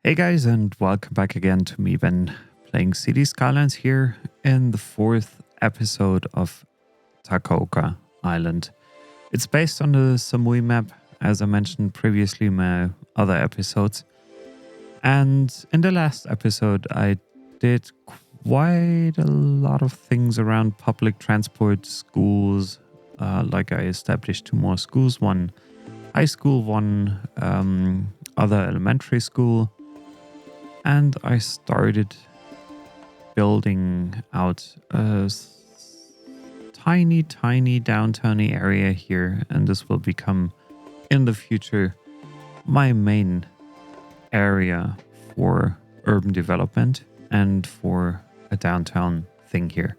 Hey guys, and welcome back again to me, Ben, playing City Skylines here in the fourth episode of Takaoka Island. It's based on the Samui map, as I mentioned previously in my other episodes. And in the last episode, I did quite a lot of things around public transport, schools. Like I established two more schools, one high school, one other elementary school. And I started building out a tiny downtowny area here. And this will become, in the future, my main area for urban development and for a downtown thing here.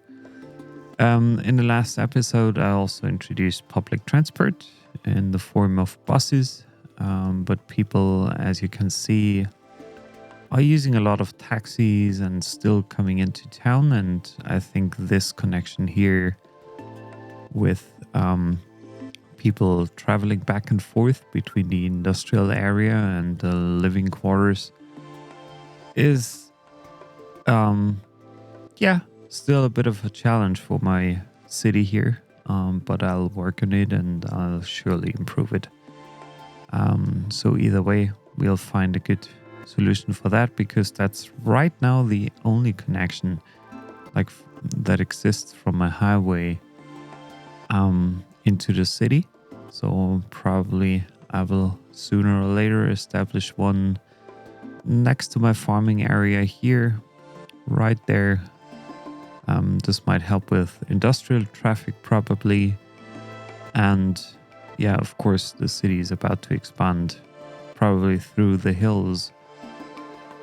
In the last episode, I also introduced public transport in the form of buses. But people, as you can see, are using a lot of taxis and still coming into town. And I think this connection here with people traveling back and forth between the industrial area and the living quarters is, still a bit of a challenge for my city here. But I'll work on it and I'll surely improve it. So either way, we'll find a good solution for that, because that's right now the only connection that exists from a highway into the city. So probably I will sooner or later establish one next to my farming area here, right there. This might help with industrial traffic probably. And yeah, of course, the city is about to expand probably through the hills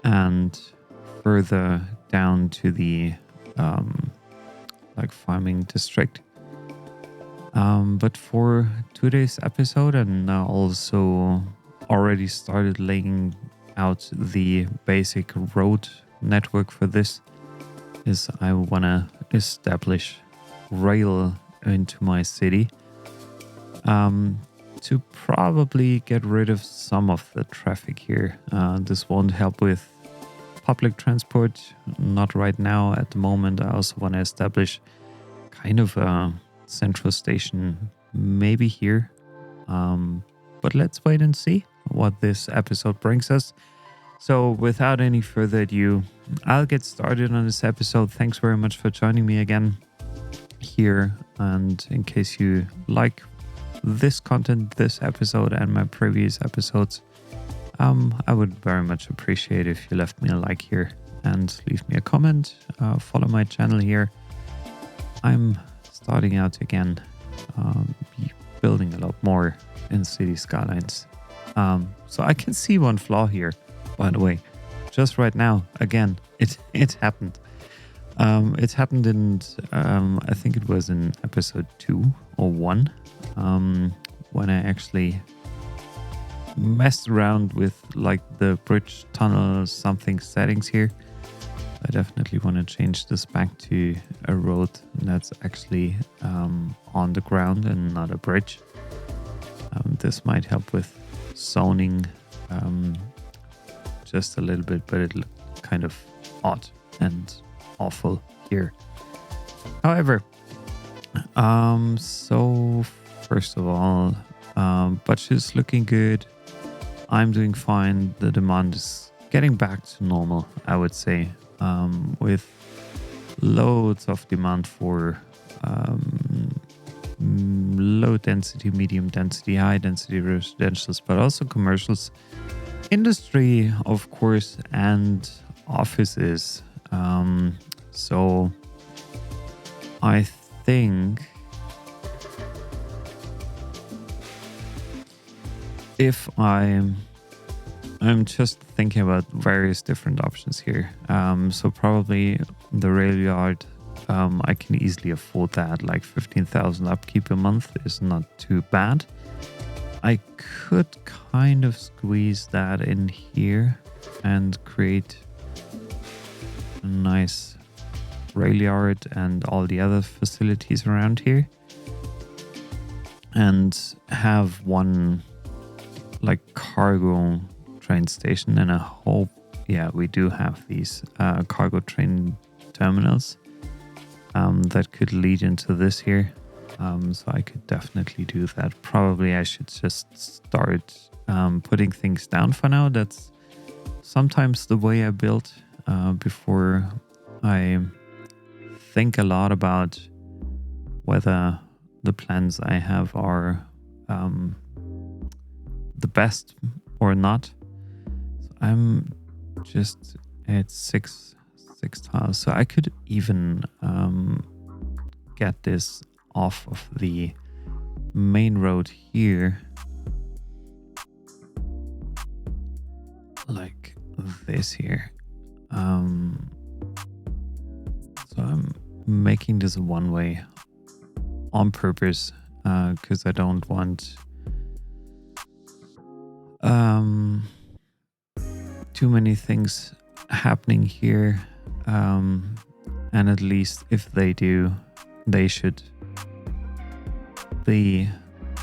and further down to the farming district. But for today's episode, and also already started laying out the basic road network for this, is I want to establish rail into my city to probably get rid of some of the traffic here. This won't help with public transport, not right now. At the moment, I also want to establish kind of a central station, maybe here. But let's wait and see what this episode brings us. So without any further ado, I'll get started on this episode. Thanks very much for joining me again here. And in case you like this content, this episode and my previous episodes, I would very much appreciate if you left me a like here and leave me a comment. Follow my channel here. I'm starting out again, building a lot more in City Skylines. So I can see one flaw here, by the way. Just right now, again, it happened. It happened in, I think it was in episode 2 or 1, when I actually messed around with the bridge tunnel something settings here. I definitely want to change this back to a road that's actually on the ground and not a bridge. This might help with zoning just a little bit, but it looked kind of odd and awful here. However, so first of all, budget is looking good. I'm doing fine. The demand is getting back to normal, I would say, with loads of demand for low density, medium density, high density residentials, but also commercials, industry, of course, and offices. So I think if I'm just thinking about various different options here. So probably the rail yard, I can easily afford that. 15,000 upkeep a month is not too bad. I could kind of squeeze that in here and create a nice rail yard and all the other facilities around here, and have one cargo train station, and I hope yeah, we do have these cargo train terminals that could lead into this here. So I could definitely do that. Probably I should just start putting things down for now. That's sometimes the way I build before I think a lot about whether the plans I have are the best or not. So I'm just at six tiles, so I could even get this off of the main road here, like this here. So I'm making this a one way on purpose because I don't want too many things happening here, and at least if they do, they should be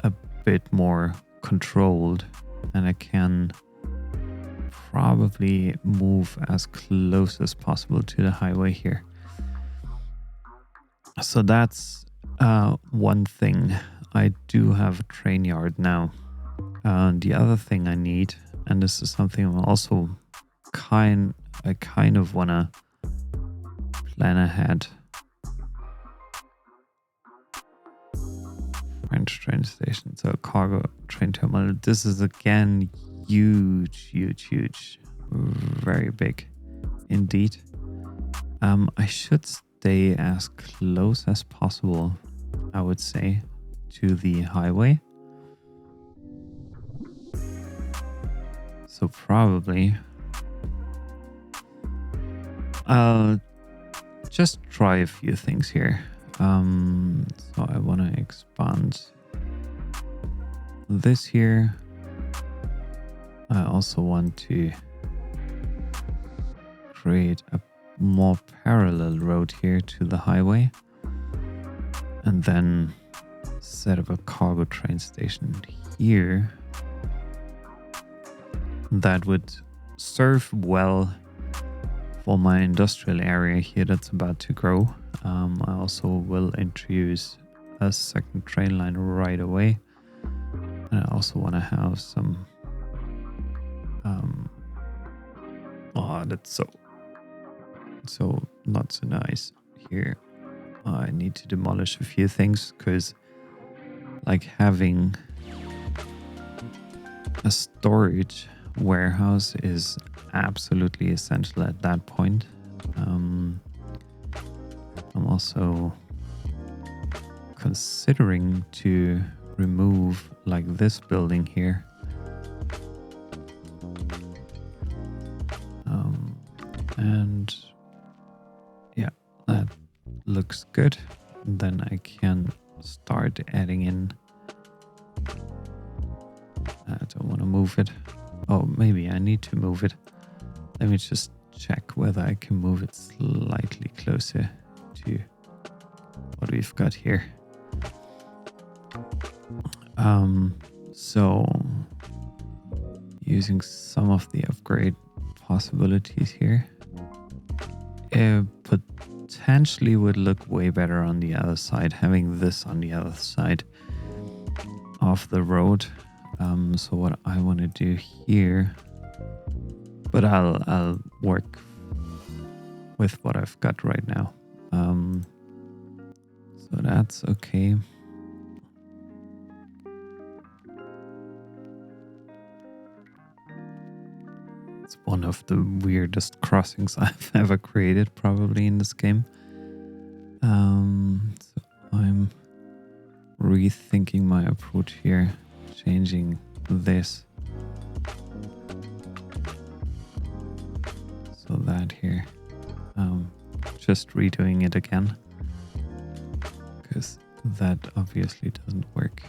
a bit more controlled, and I can probably move as close as possible to the highway here. So that's one thing. I do have a train yard now. The other thing I need, and this is something I'm also kind of wanna plan ahead. French train station, so cargo train terminal. This is again huge, very big indeed. I should stay as close as possible, I would say, to the highway. So probably I'll just try a few things here. So I want to expand this here. I also want to create a more parallel road here to the highway, and then set up a cargo train station here that would serve well for my industrial area here that's about to grow. I also will introduce a second train line right away, and I also want to have some oh, that's so not so nice here. I need to demolish a few things, because like having a storage warehouse is absolutely essential at that point. I'm also considering to remove like this building here. And yeah, that looks good. Then I can start adding in. I don't want to move it. Oh, maybe I need to move it. Let me just check whether I can move it slightly closer to what we've got here. So using some of the upgrade possibilities here, it potentially would look way better on the other side, having this on the other side of the road. So what I want to do here, but I'll work with what I've got right now. So that's okay. It's one of the weirdest crossings I've ever created, probably in this game. So I'm rethinking my approach here, changing this. So that here, just redoing it again, because that obviously doesn't work.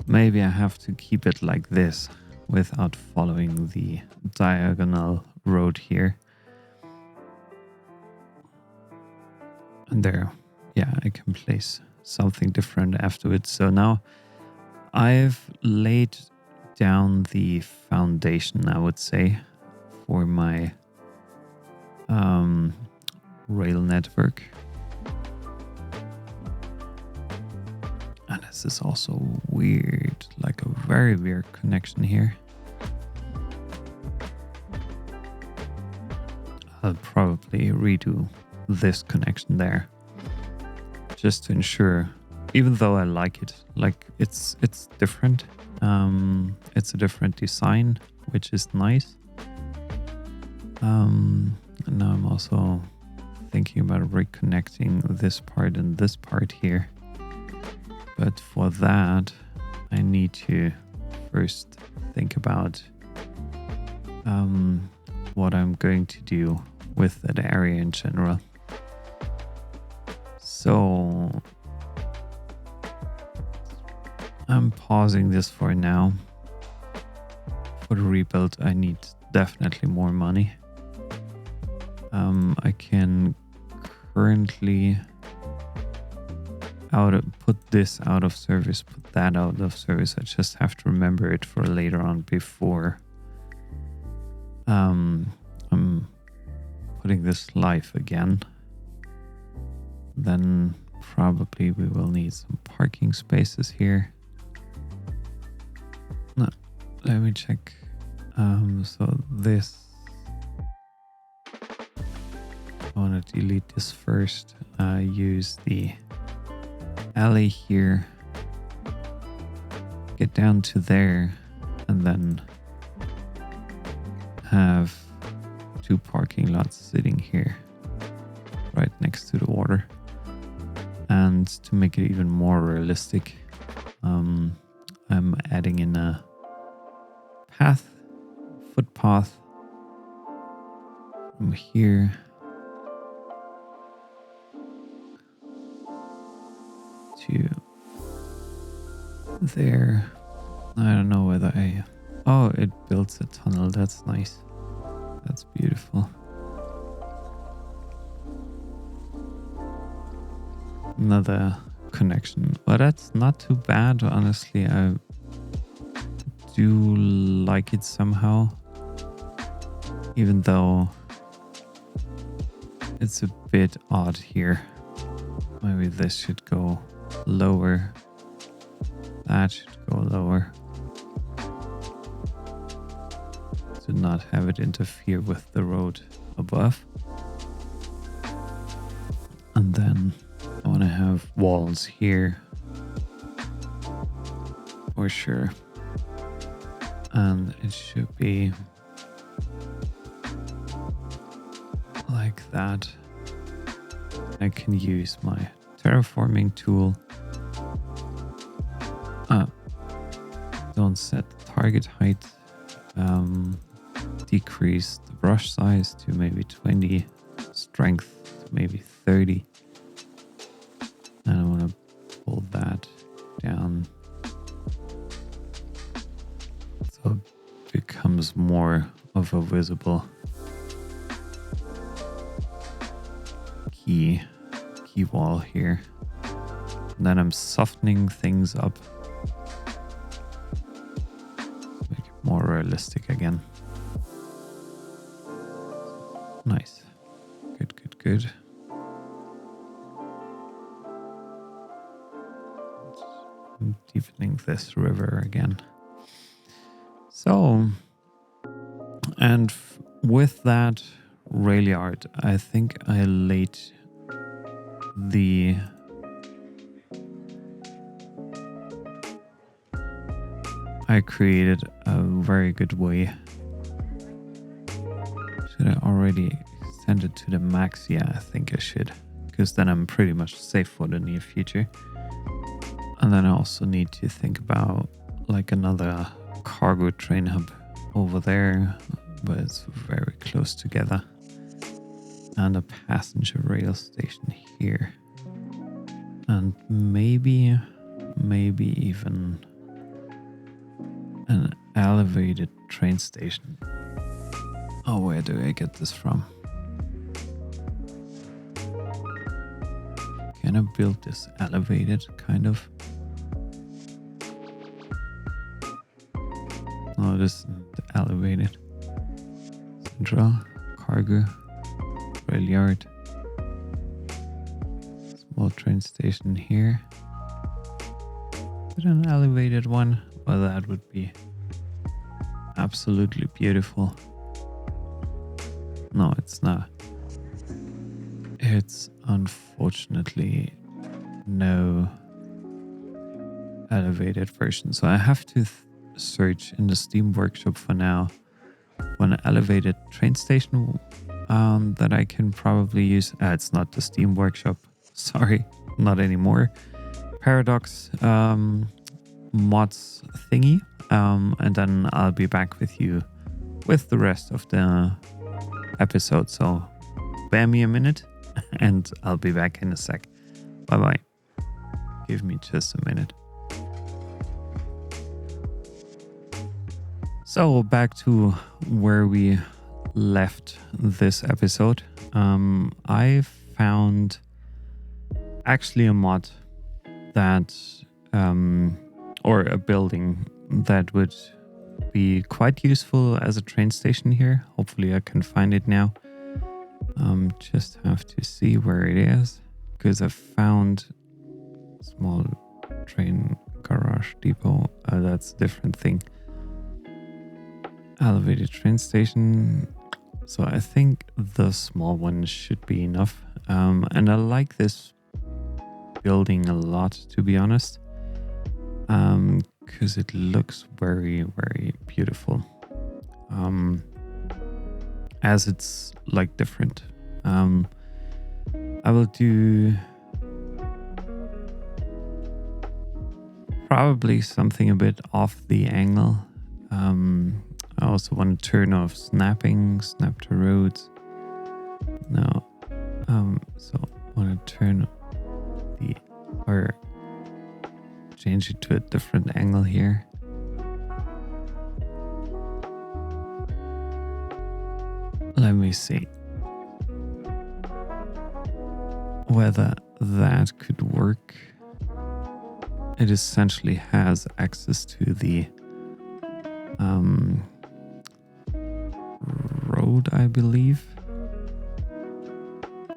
Maybe I have to keep it like this without following the diagonal road here. And there, yeah, I can place something different afterwards. So now I've laid down the foundation, I would say. for my rail network. And this is also weird, like a very weird connection here. I'll probably redo this connection there just to ensure, even though I like it, like it's different. It's a different design, which is nice. And now I'm also thinking about reconnecting this part and this part here. But for that, I need to first think about what I'm going to do with that area in general. So I'm pausing this for now. For the rebuild, I need definitely more money. I can currently put this out of service, put that out of service. I just have to remember it for later on before I'm putting this live again. Then probably we will need some parking spaces here. No, let me check. So this, I want to delete this first. Use the alley here, get down to there, and then have 2 parking lots sitting here right next to the water. And to make it even more realistic, I'm adding in a footpath from here to there. I don't know whether oh, it builds a tunnel. That's nice. That's beautiful. Another connection. But that's not too bad, honestly. I do like it somehow. Even though it's a bit odd here. Maybe this should go lower. That should go lower. To not have it interfere with the road above. And then I want to have walls here. For sure. And it should be like that. I can use my terraforming tool. Don't set the target height. Decrease the brush size to maybe 20. Strength to maybe 30. And I want to pull that down so it becomes more of a visible key wall here. And then I'm softening things up. Make it more realistic again. Nice. Good. I'm deepening this river again. So, and with that rail yard, I think I laid I created a very good way. Should I already extend it to the max? Yeah, I think I should, because then I'm pretty much safe for the near future. And then I also need to think about like another cargo train hub over there, but it's very close together. And a passenger rail station here. And maybe even an elevated train station. Oh, where do I get this from? Can I build this elevated, kind of? No, this isn't elevated. So Central cargo rail yard. Small train station here. Is it an elevated one? Well, that would be absolutely beautiful. No, it's not. It's unfortunately no elevated version. So I have to search in the Steam Workshop for now for an elevated train station that I can probably use. It's not the Steam Workshop. Sorry, not anymore. Paradox mods thingy. And then I'll be back with you with the rest of the episode. So bear me a minute and I'll be back in a sec. Bye bye. Give me just a minute. So back to where we left this episode. I found actually a mod that or a building that would be quite useful as a train station here. Hopefully I can find it now. Just have to see where it is, because I found small train garage depot. That's a different thing. Elevated train station. So I think the small one should be enough. And I like this building a lot, to be honest. Because it looks very, very beautiful. As it's like different. I will do probably something a bit off the angle. I also want to turn off snapping, snap to roads. No. So I want to turn or change it to a different angle here. Let me see whether that could work. It essentially has access to the road, I believe.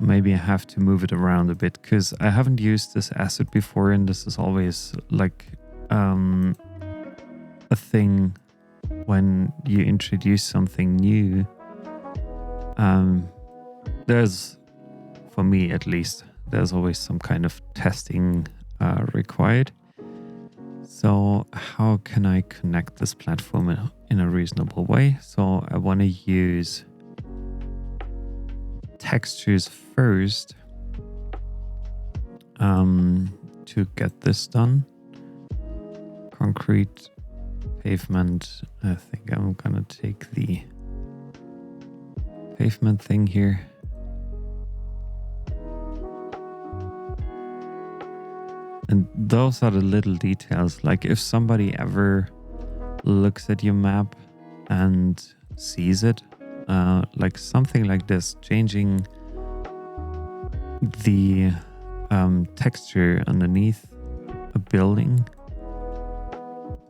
Maybe I have to move it around a bit, because I haven't used this asset before, and this is always like a thing when you introduce something new. There's, for me at least, there's always some kind of testing required. So how can I connect this platform in a reasonable way? So I want to use textures first to get this done. Concrete, pavement. I think I'm gonna take the pavement thing here. And those are the little details. Like if somebody ever looks at your map and sees it, like something like this, changing the texture underneath a building,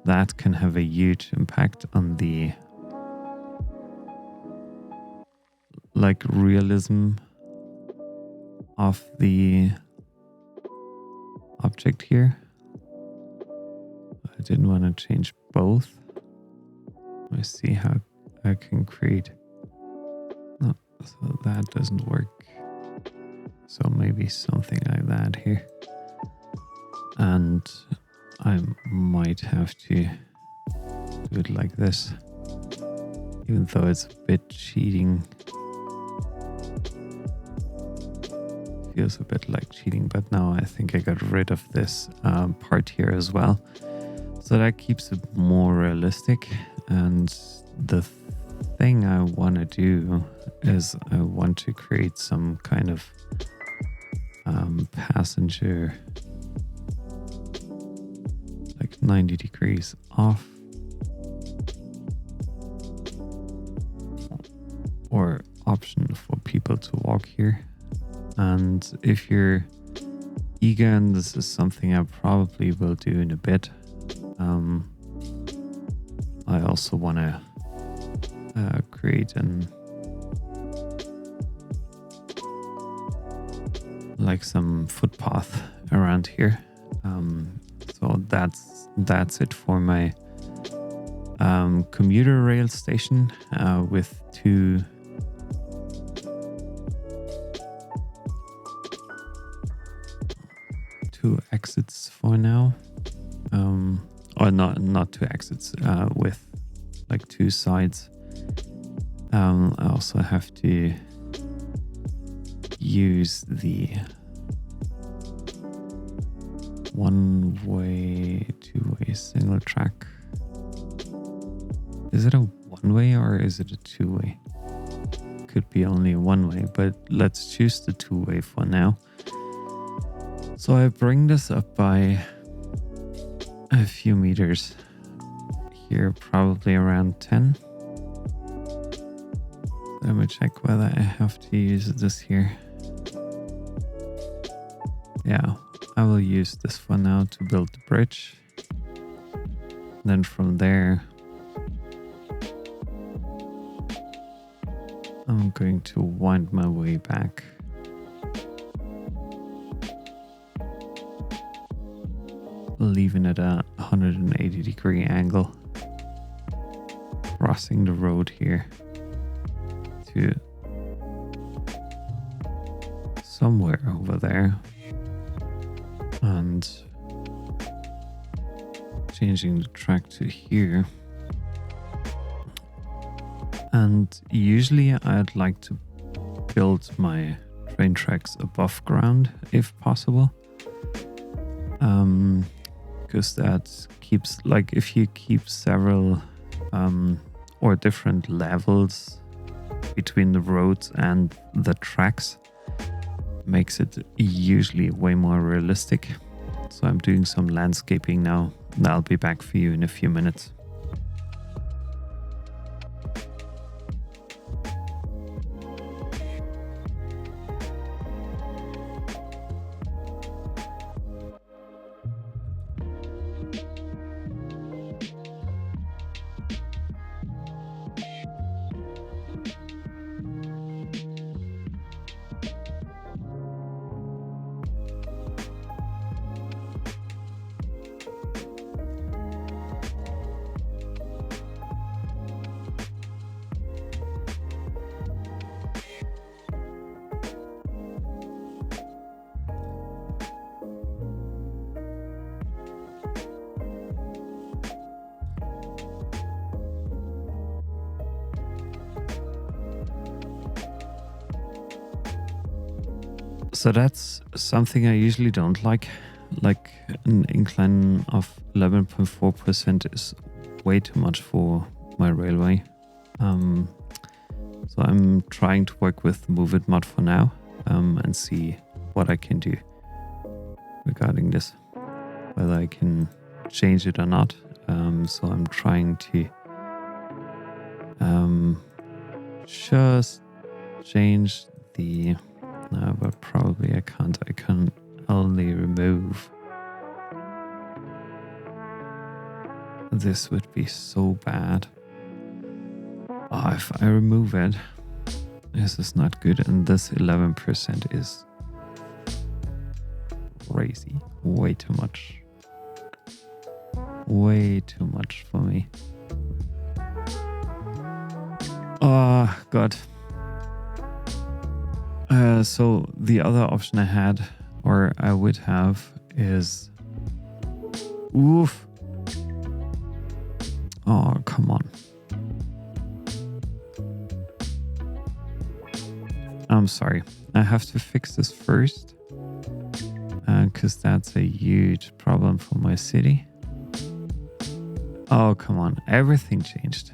that can have a huge impact on the like realism of the object here. I didn't want to change both. Let me see how I can create. No, so that doesn't work. So maybe something like that here. And I might have to do it like this, even though it's a bit cheating. Feels a bit like cheating, but now I think I got rid of this part here as well, so that keeps it more realistic. And the thing I want to do is I want to create some kind of passenger, like 90 degrees off, or option for people to walk here. And if you're eager, and this is something I probably will do in a bit, I also want to create an like some footpath around here. So that's it for my commuter rail station with two exits for now. Or not two exits, with like two sides. I also have to use the one-way, two-way, single track. Is it a one-way or is it a two-way? Could be only a one-way, but let's choose the two-way for now. So I bring this up by a few meters here, probably around 10. Let me check whether I have to use this here. Yeah, I will use this for now to build the bridge. Then from there, I'm going to wind my way back. Leaving it at 180-degree angle. Crossing the road here to somewhere over there. And changing the track to here. And usually I'd like to build my train tracks above ground if possible. Because that keeps, like, if you keep several or different levels between the roads and the tracks, makes it usually way more realistic. So I'm doing some landscaping now. I'll be back for you in a few minutes. So that's something I usually don't like. Like an incline of 11.4% is way too much for my railway. So I'm trying to work with Move It mod for now, and see what I can do regarding this, whether I can change it or not. So I'm trying to just change the... No, but probably I can't. I can only remove. This would be so bad. Oh, if I remove it, this is not good. And this 11% is crazy. Way too much. Way too much for me. Oh, God. So the other option I had, or I would have, is... Oof. Oh, come on. I'm sorry. I have to fix this first, because that's a huge problem for my city. Oh, come on. Everything changed.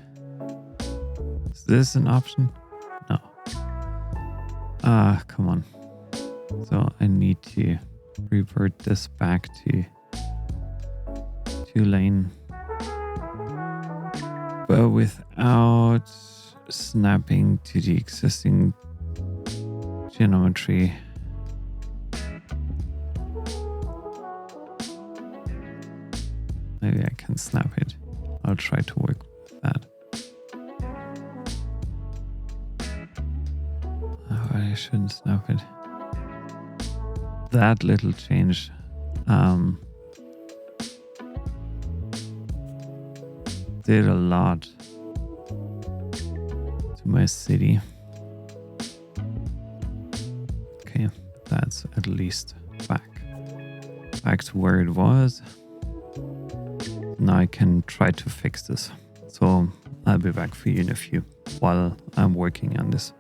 Is this an option? No. Come on. So I need to revert this back to 2-lane, but without snapping to the existing geometry. Maybe I can snap it. I'll try to work with that. Oh, I shouldn't snap it. that little change did a lot to my city. Okay, that's at least back to where it was. Now I can try to fix this. So I'll be back for you in a few while I'm working on this.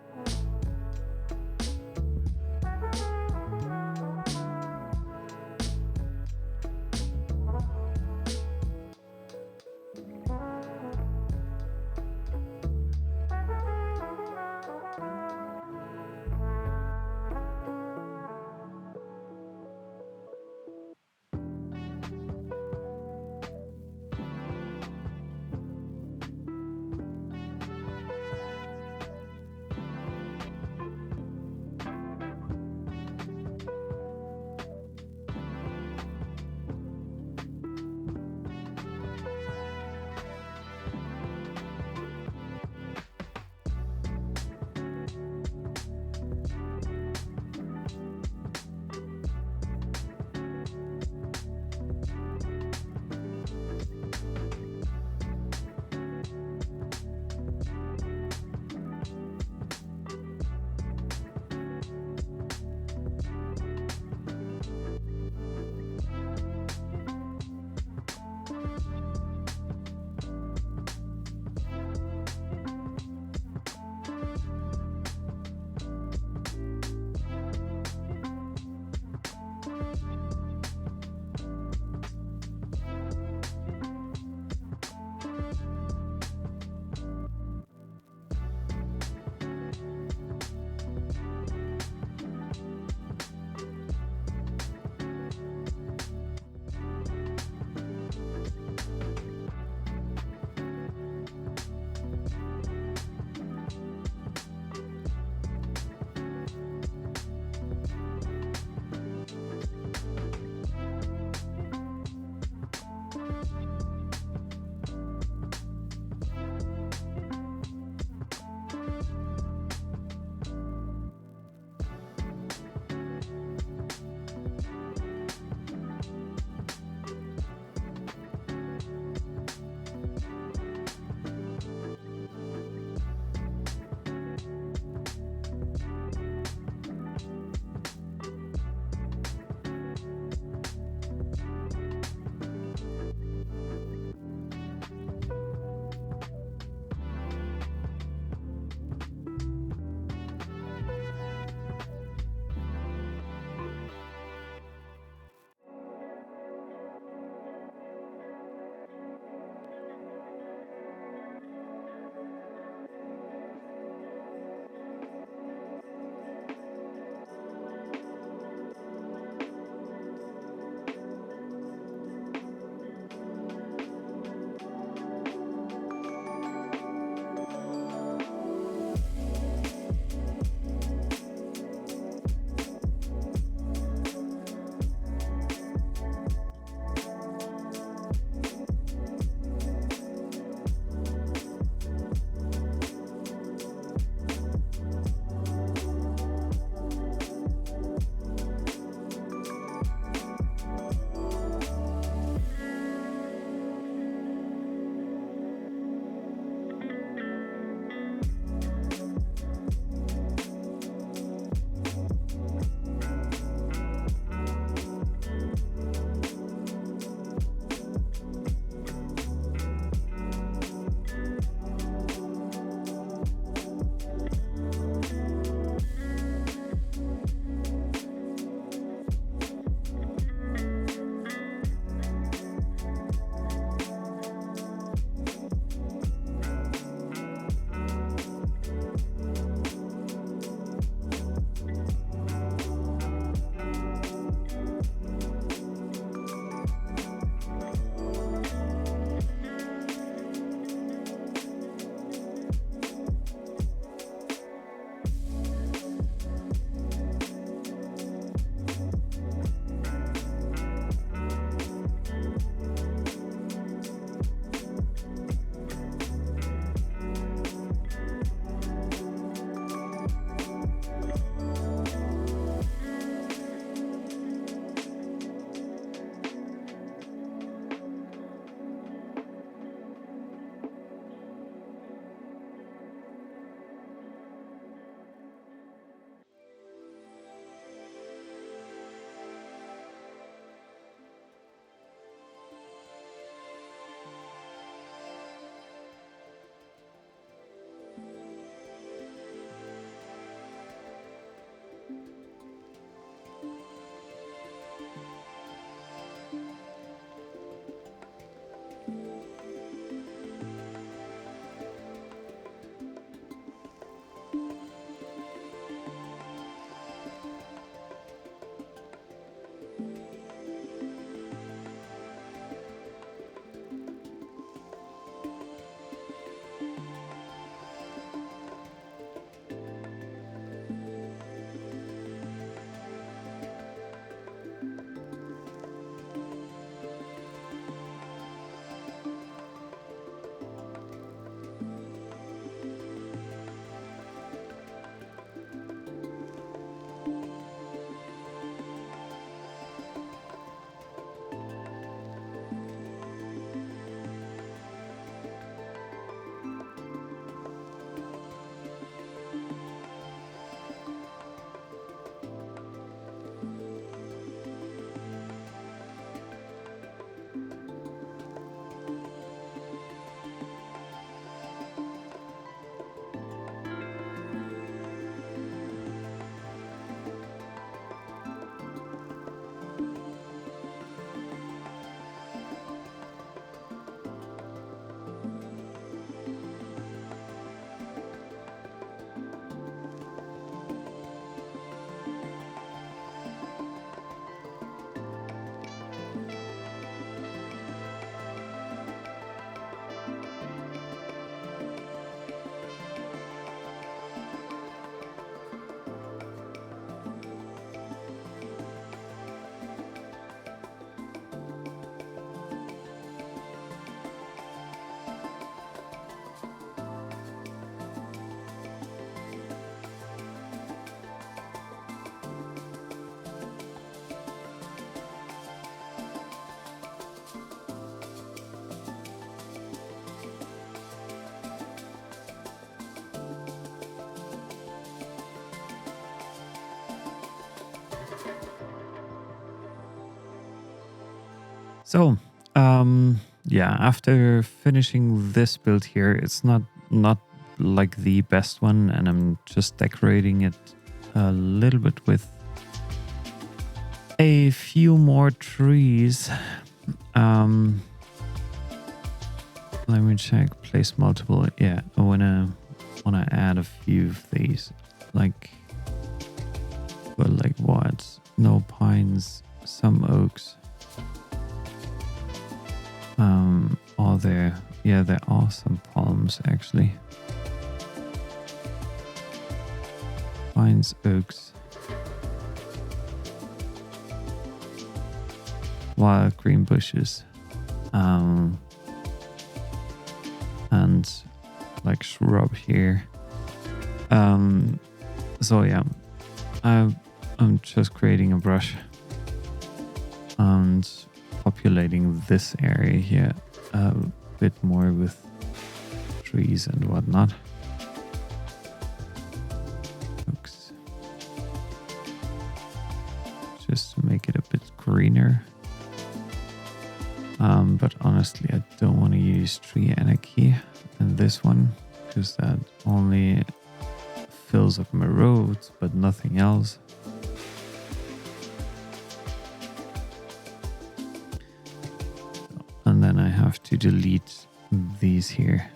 So, yeah, after finishing this build here, it's not like the best one, and I'm just decorating it a little bit with a few more trees. Let me check. Place multiple. Yeah, I wanna add a few of these. Like, but like what? No pines, some oaks. Are there? Yeah, there are some palms actually. Pines, oaks, wild green bushes, and like shrub here. So yeah, I'm just creating a brush and populating this area here a bit more with trees and whatnot. Oops. Just to make it a bit greener. But honestly, I don't want to use tree anarchy in this one because that only fills up my roads, but nothing else. And then I have to delete these here.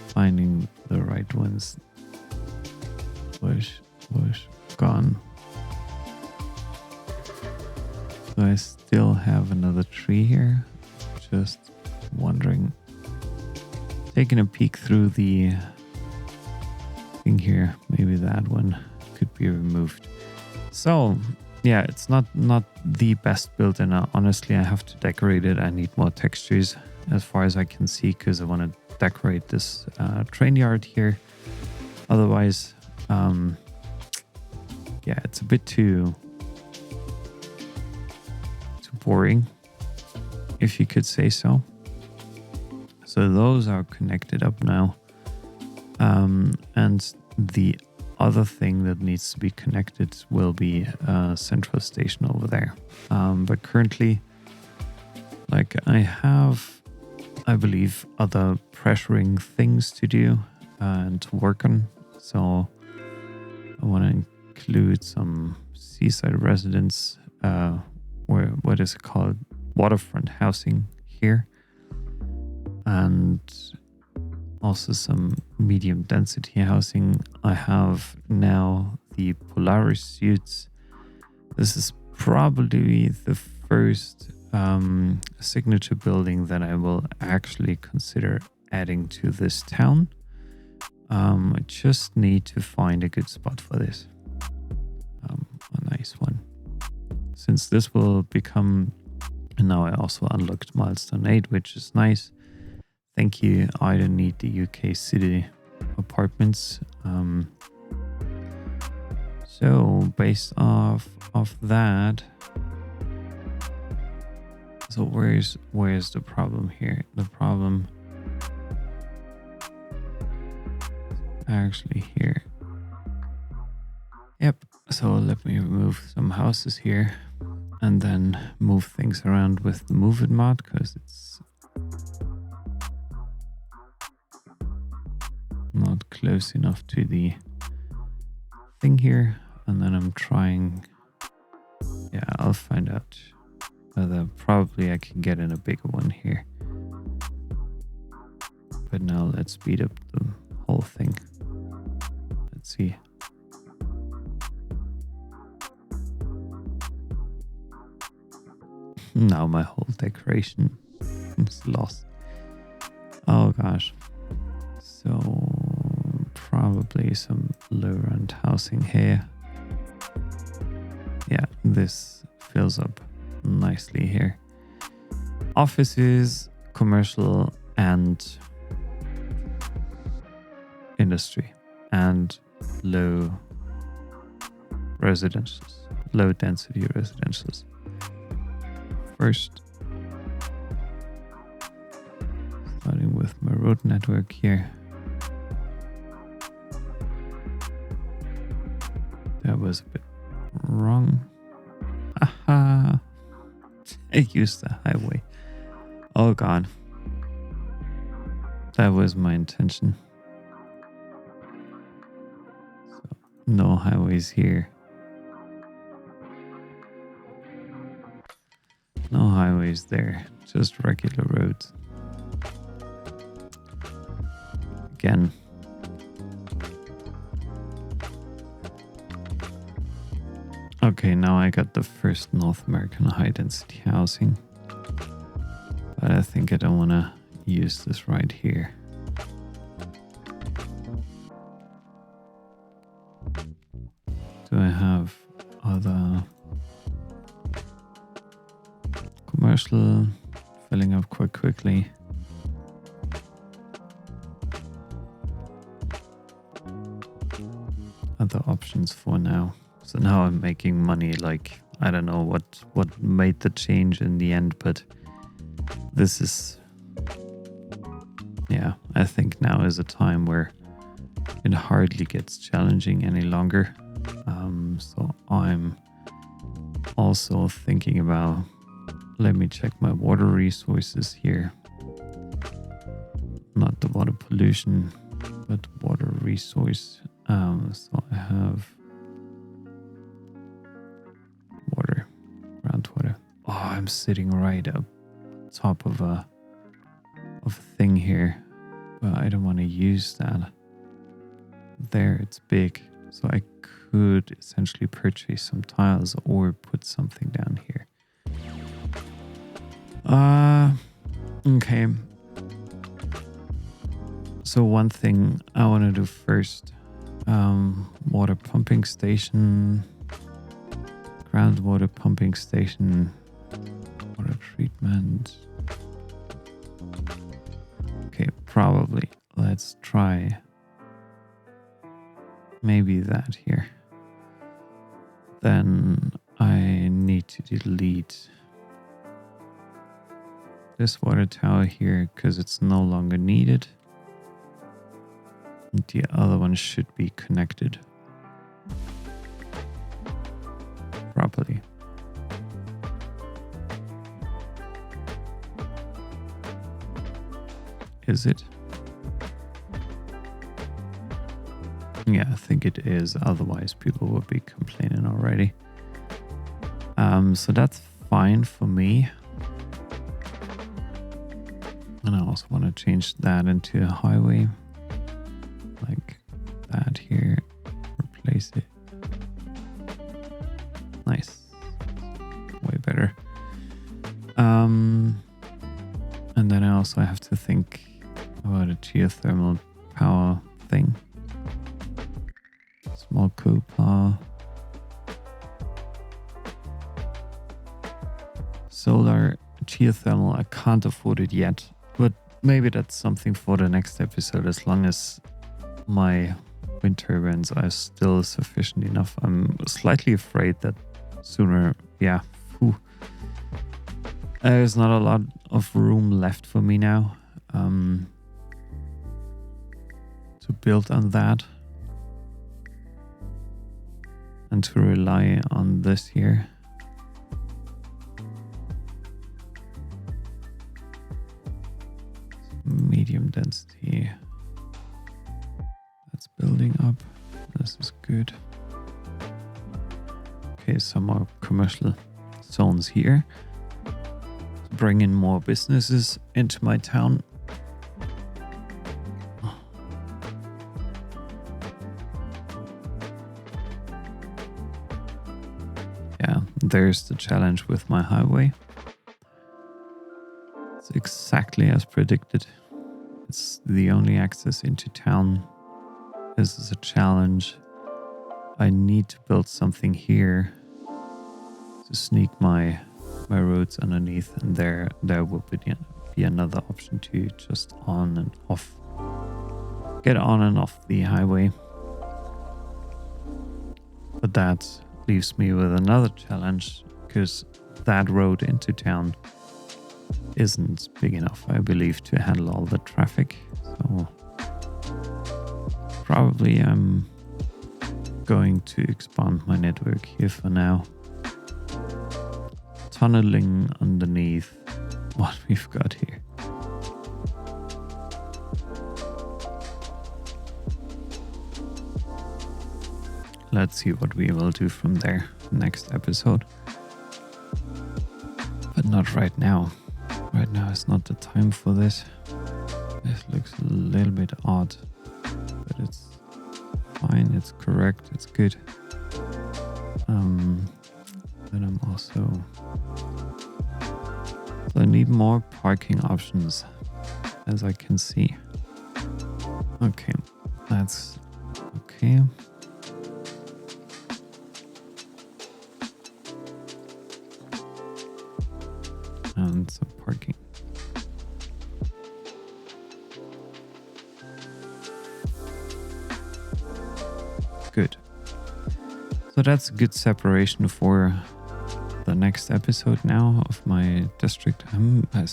Finding the right ones. Bush, gone. So I still have another tree here. Just wondering. Taking a peek through the thing here. Maybe that one could be removed. So yeah, it's not the best build, and honestly I have to decorate it. I need more textures as far as I can see because I want to decorate this train yard here. Otherwise, yeah, it's a bit too boring, if you could say so. So those are connected up now, and the other thing that needs to be connected will be a central station over there. But currently, like, I have, I believe, other pressuring things to do and to work on. So I want to include some seaside residents, what is it called? Waterfront housing here. And also some medium density housing. I have now the Polaris suits. This is probably the first signature building that I will actually consider adding to this town. I just need to find a good spot for this. A nice one. Since this will become, and now I also unlocked milestone 8, which is nice. Thank you. I don't need the UK city apartments. So based off of that, so where's the problem here? The problem actually here. Yep. So let me remove some houses here and then move things around with the Move It mod because it's not close enough to the thing here. And then I'm trying, yeah, I'll find out whether probably I can get in a bigger one here. But now let's speed up the whole thing. Let's see. Now my whole decoration is lost. Oh gosh. So probably some low-rent housing here. Yeah, this fills up nicely here. Offices, commercial, and industry, and low residentials, low density residentials. First, starting with my road network here. That was a bit wrong. Haha. I used the highway. Oh god. That was my intention. So, no highways here. No highways there. Just regular roads. Again. Okay, now I got the first North American high density housing. But I think I don't want to use this right here. Do I have other commercial filling up quite quickly? Other options for now. So now I'm making money. Like, I don't know what made the change in the end, but this is, yeah, I think now is a time where it hardly gets challenging any longer. So I'm also thinking about, let me check my water resources here. Not the water pollution, but water resource. So I have water, groundwater. Oh, I'm sitting right up top of a thing here, but I don't want to use that. There, it's big, so I could essentially purchase some tiles or put something down here. Okay. So one thing I want to do first, water pumping station, groundwater pumping station, water treatment. Okay, probably. Let's try maybe that here. Then I need to delete this water tower here because it's no longer needed. And the other one should be connected properly. Is it? Yeah, I think it is. Otherwise, people would be complaining already. So that's fine for me. And I also want to change that into a highway. Like that here. Replace it. Nice. Way better. And then I also have to think about a geothermal power thing. Small co-power. Solar, geothermal, I can't afford it yet. But maybe that's something for the next episode, as long as my wind turbines are still sufficient enough. I'm slightly afraid that sooner, there's not a lot of room left for me now to build on that and to rely on this here. Medium density. That's building up. This is good. Okay, some more commercial zones here. To bring in more businesses into my town. Yeah, there's the challenge with my highway. It's exactly as predicted. It's the only access into town. This is a challenge. I need to build something here to sneak my roads underneath, and there will be another option to just on and off. Get on and off the highway. But that leaves me with another challenge, because that road into town isn't big enough, I believe, to handle all the traffic. So probably I'm going to expand my network here for now. tunneling underneath what we've got here. Let's see what we will do from there next episode. But not right now. Right now is not the time for this. This looks a little bit odd, but it's fine, it's correct, it's good. Then I'm also... So I need more parking options, as I can see. Okay, that's okay. And some parking. Good. So that's a good separation for the next episode now of my district. I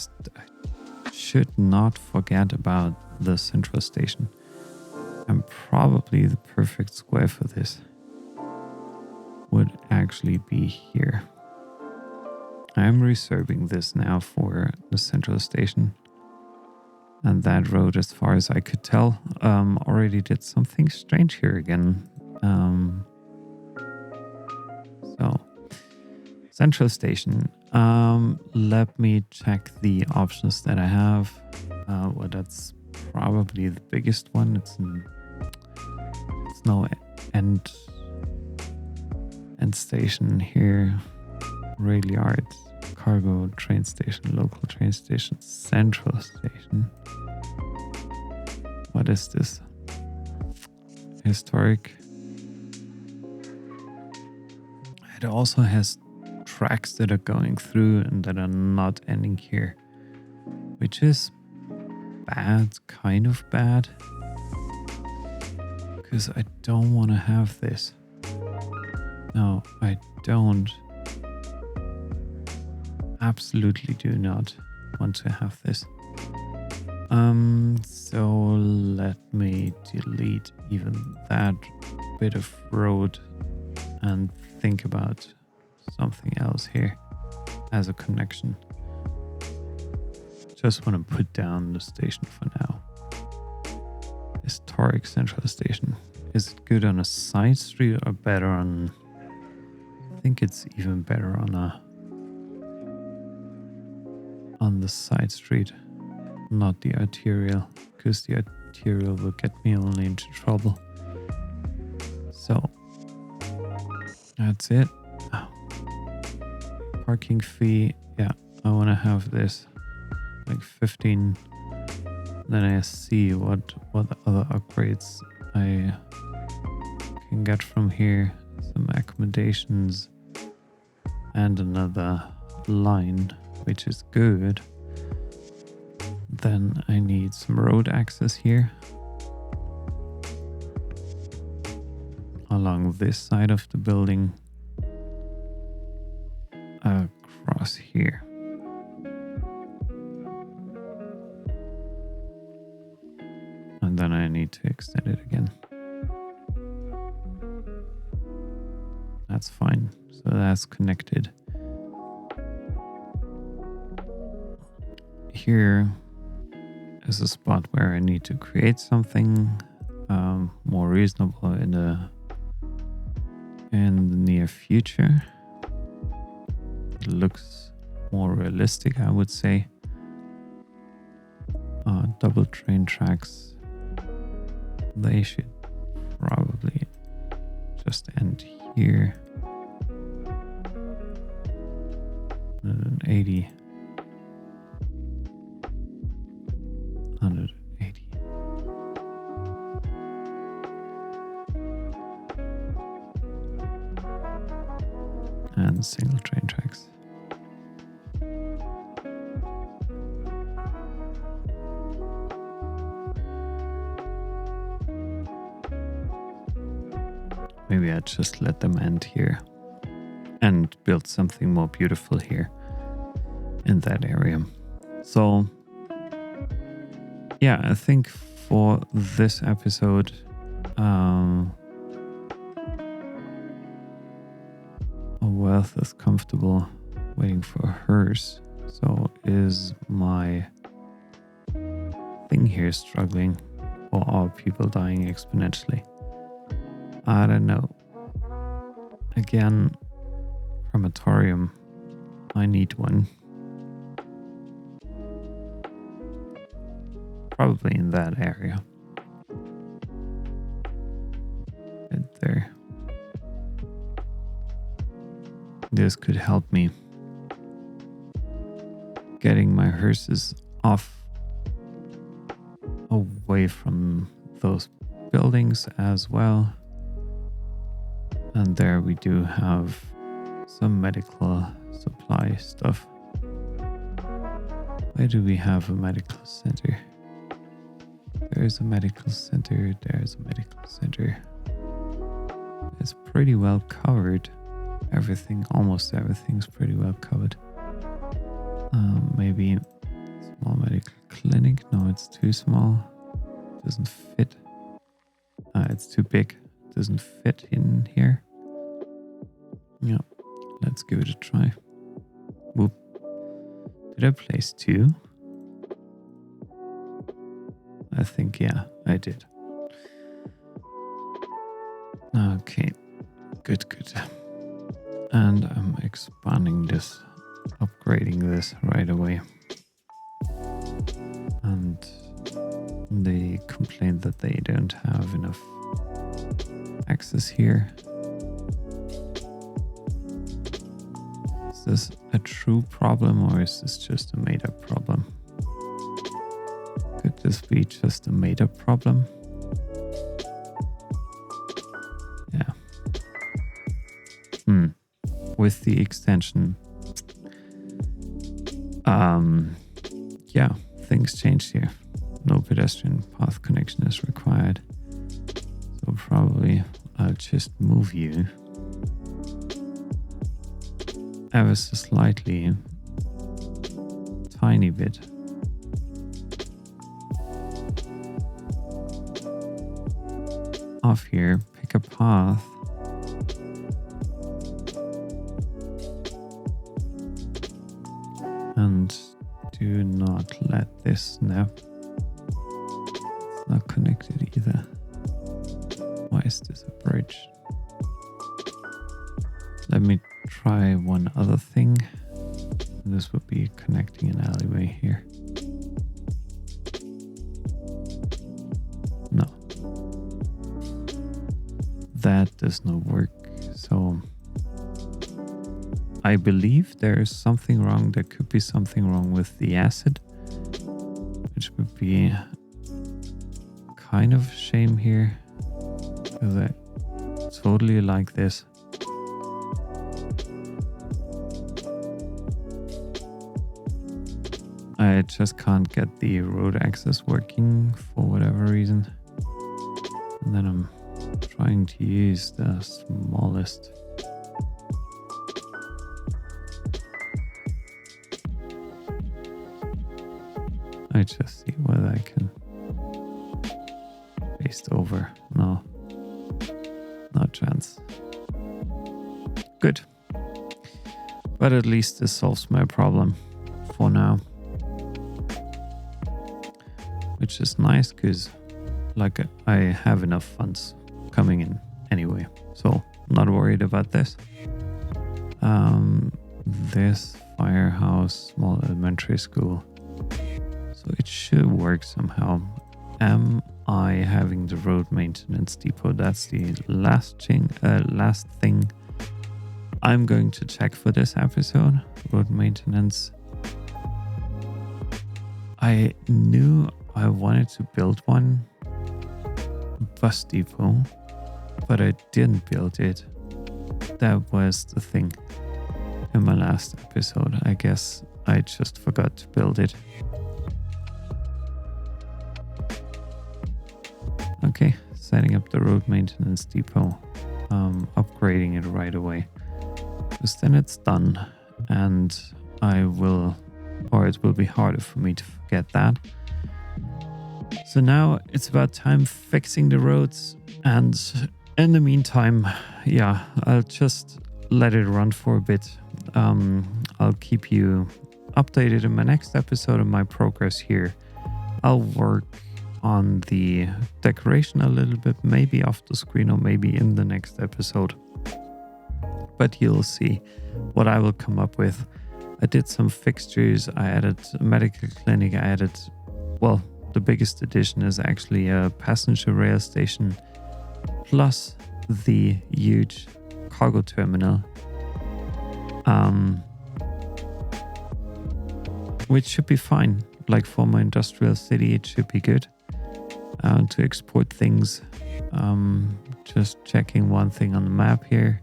should not forget about the central station. I'm probably the perfect square for this. Would actually be here. I'm reserving this now for the central station. And that road, as far as I could tell, already did something strange here again. So, central station. Let me check the options that I have. Well, that's probably the biggest one. It's no end station here. Rail yard, cargo train station, local train station, central station. What is this? Historic. It also has tracks that are going through and that are not ending here, which is bad, kind of bad, because I don't want to have this. No, I don't. Absolutely do not want to have this. So let me delete even that bit of road and think about something else here as a connection. Just want to put down the station for now. Historic Central Station. Is it good on a side street or better on... I think it's even better on the side street, not the arterial, because the arterial will get me only into trouble. So that's it. Parking fee, yeah, I want to have this like 15. Then I see what other upgrades I can get from here. Some accommodations and another line, which is good. Then I need some road access here along this side of the building across here. And then I need to extend it again. That's fine. So that's connected. Here is a spot where I need to create something more reasonable in the near future. It looks more realistic, I would say. Double train tracks. They should probably just end here. 180. 180. And single train tracks. Maybe I just let them end here and build something more beautiful here in that area. So yeah, I think for this episode, Wealth is comfortable waiting for hers. So is my thing here struggling, or are people dying exponentially? I don't know. Again, crematorium. I need one. Probably in that area. Right there. This could help me getting my hearses off, away from those buildings as well. And there we do have some medical supply stuff. Where do we have a medical center? There's a medical center, there's a medical center. It's pretty well covered. Almost everything's pretty well covered. Maybe small medical clinic. No, it's too small. Doesn't fit. It's too big. Doesn't fit in here. Yeah, let's give it a try. Whoop. Did I place 2? I think, yeah, I did. Okay, good. And I'm expanding this, upgrading this right away. And they complained that they don't have enough access here. Is this a true problem, or is this just a made-up problem? Could this be just a made-up problem? Yeah. With the extension, yeah, things changed here. No pedestrian path connection is required. So probably I'll just move you ever so slightly, tiny bit. Off here, pick a path. And do not let this snap. It's not connected either. Why is this a bridge? Let me try one other thing. This would be connecting an alleyway here. No. That does not work. So I believe there is something wrong. There could be something wrong with the acid, which would be kind of a shame here, because I totally like this. I just can't get the road access working for whatever reason. And then I'm trying to use the smallest. I just see whether I can paste over. No chance. Good. But at least this solves my problem for now. Which is nice because like I have enough funds coming in anyway. So not worried about this. This firehouse, small elementary school. So it should work somehow. Am I having the road maintenance depot? That's the last thing I'm going to check for this episode. Road maintenance. I knew I wanted to build one bus depot, but I didn't build it. That was the thing in my last episode. I guess I just forgot to build it. Okay, setting up the road maintenance depot, upgrading it right away. Because then it's done, and it will be harder for me to forget that. So now it's about time fixing the roads, and in the meantime, yeah, I'll just let it run for a bit. I'll keep you updated in my next episode of my progress here. I'll work on the decoration a little bit, maybe off the screen or maybe in the next episode. But you'll see what I will come up with. I did some fixtures, I added a medical clinic, I added, well, the biggest addition is actually a passenger rail station, plus the huge cargo terminal, which should be fine. Like for my industrial city, it should be good to export things. Just checking one thing on the map here.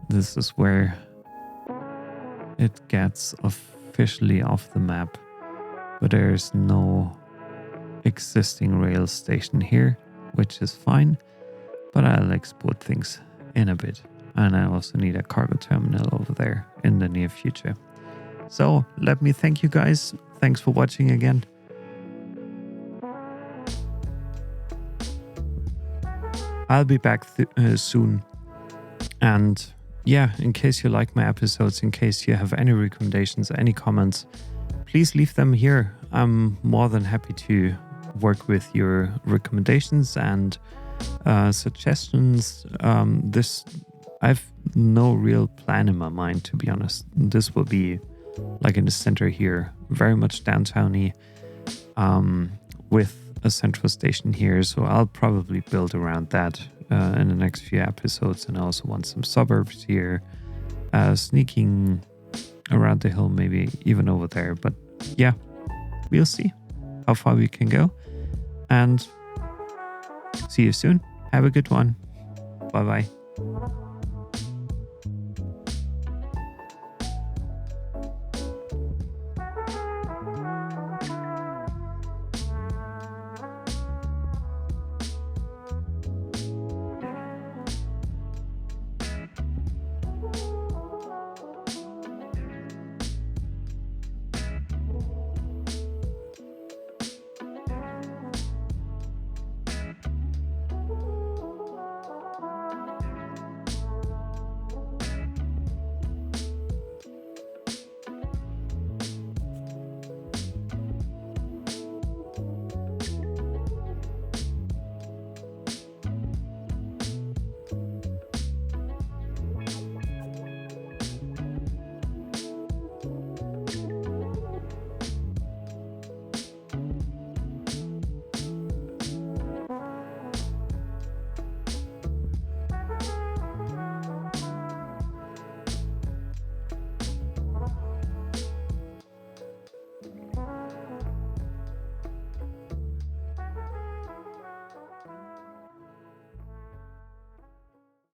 This is where it gets officially off the map, but there's no existing rail station here, which is fine, but I'll export things in a bit. And I also need a cargo terminal over there in the near future. So let me thank you guys. Thanks for watching again. I'll be back soon. And yeah, in case you like my episodes, in case you have any recommendations, any comments, please leave them here. I'm more than happy to work with your recommendations and suggestions. I've no real plan in my mind, to be honest. This will be like in the center here, very much downtowny, with a central station here. So I'll probably build around that in the next few episodes. And I also want some suburbs here, sneaking around the hill, maybe even over there. But yeah, we'll see how far we can go. And see you soon. Have a good one. Bye-bye.